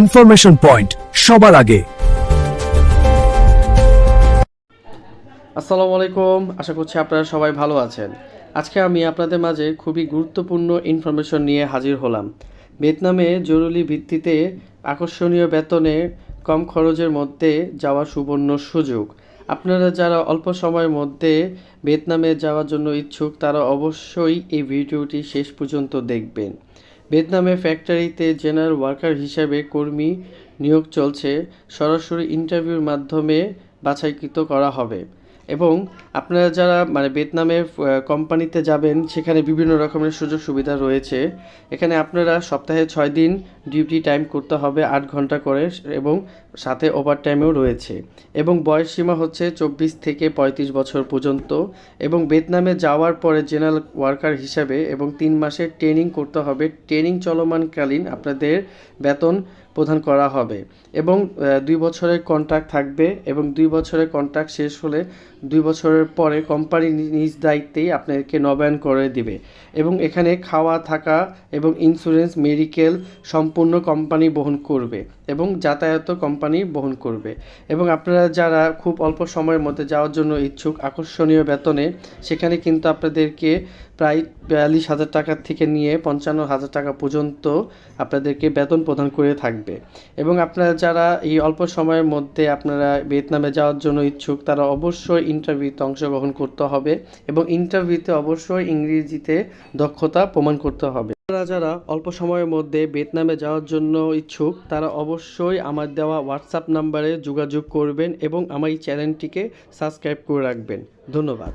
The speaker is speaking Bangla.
ইনফরমেশন পয়েন্ট, সবার আগে। আসসালামু আলাইকুম, আশা করছি আপনারা সবাই ভালো আছেন। আজকে আমি আপনাদের মাঝে খুবই গুরুত্বপূর্ণ ইনফরমেশন নিয়ে হাজির হলাম। ভিয়েতনামে জরুরি ভিত্তিতে আকর্ষণীয় বেতনে কম খরচের মধ্যে যাওয়ার সুবর্ণ সুযোগ। আপনারা যারা অল্প সময়ের মধ্যে ভিয়েতনামে যাওয়ার জন্য ইচ্ছুক তারা অবশ্যই এই ভিডিওটি শেষ পর্যন্ত দেখবেন। ভিয়েতনামে ফ্যাক্টরিতে জেনারেল ওয়ার্কার হিসেবে কর্মী নিয়োগ চলছে। সরাসরি ইন্টারভিউর মাধ্যমে বাছাইকৃত করা হবে এবং আপনারা যারা ভিয়েতনামে কোম্পানিতে যাবেন সেখানে বিভিন্ন রকমের সুযোগ সুবিধা রয়েছে। এখানে আপনারা সপ্তাহে 6 দিন ডিউটি টাইম করতে হবে 8 ঘন্টা করে এবং সাথে ওভারটাইমও রয়েছে এবং বয়স সীমা হচ্ছে 24 থেকে 35 বছর পর্যন্ত এবং ভিয়েতনামে যাওয়ার পরে জেনারেল ওয়ার্কার হিসাবে এবং 3 মাসের ট্রেনিং করতে হবে। ট্রেনিং চলমানকালীন আপনাদের বেতন প্রদান করা হবে এবং 2 বছরের কন্ট্রাক্ট থাকবে এবং 2 বছরের কন্ট্রাক্ট শেষ হলে 2 বছরের পরে কোম্পানি নিজ দায়িত্বেই আপনাদেরকে নবায়ন করে দিবে এবং এখানে খাওয়া থাকা এবং ইন্স্যুরেন্স মেডিকেল সম্পূর্ণ কোম্পানি বহন করবে এবং যাতায়াত কোম্পানি বহন করবে এবং আপনারা যারা খুব অল্প সময়ের মধ্যে যাওয়ার জন্য ইচ্ছুক আকর্ষণীয় বেতনে, সেখানে কিন্তু আপনাদেরকে প্রায় 42,000 টাকা থেকে নিয়ে 55,000 টাকা পর্যন্ত আপনাদেরকে বেতন প্রদান করে থাকবে এবং আপনারা যারা এই অল্প সময়ের মধ্যে আপনারা ভিয়েতনামে যাওয়ার জন্য ইচ্ছুক তারা অবশ্যই ইন্টারভিউতে অংশগ্রহণ করতে হবে এবং ইন্টারভিউতে অবশ্যই ইংরেজিতে দক্ষতা প্রমাণ করতে হবে। আপনারা যারা অল্প সময়ের মধ্যে ভিয়েতনামে যাওয়ার জন্য ইচ্ছুক তারা অবশ্যই আমার দেওয়া হোয়াটসঅ্যাপ নাম্বারে যোগাযোগ করবেন এবং আমার এই চ্যানেলটিকে সাবস্ক্রাইব করে রাখবেন। ধন্যবাদ।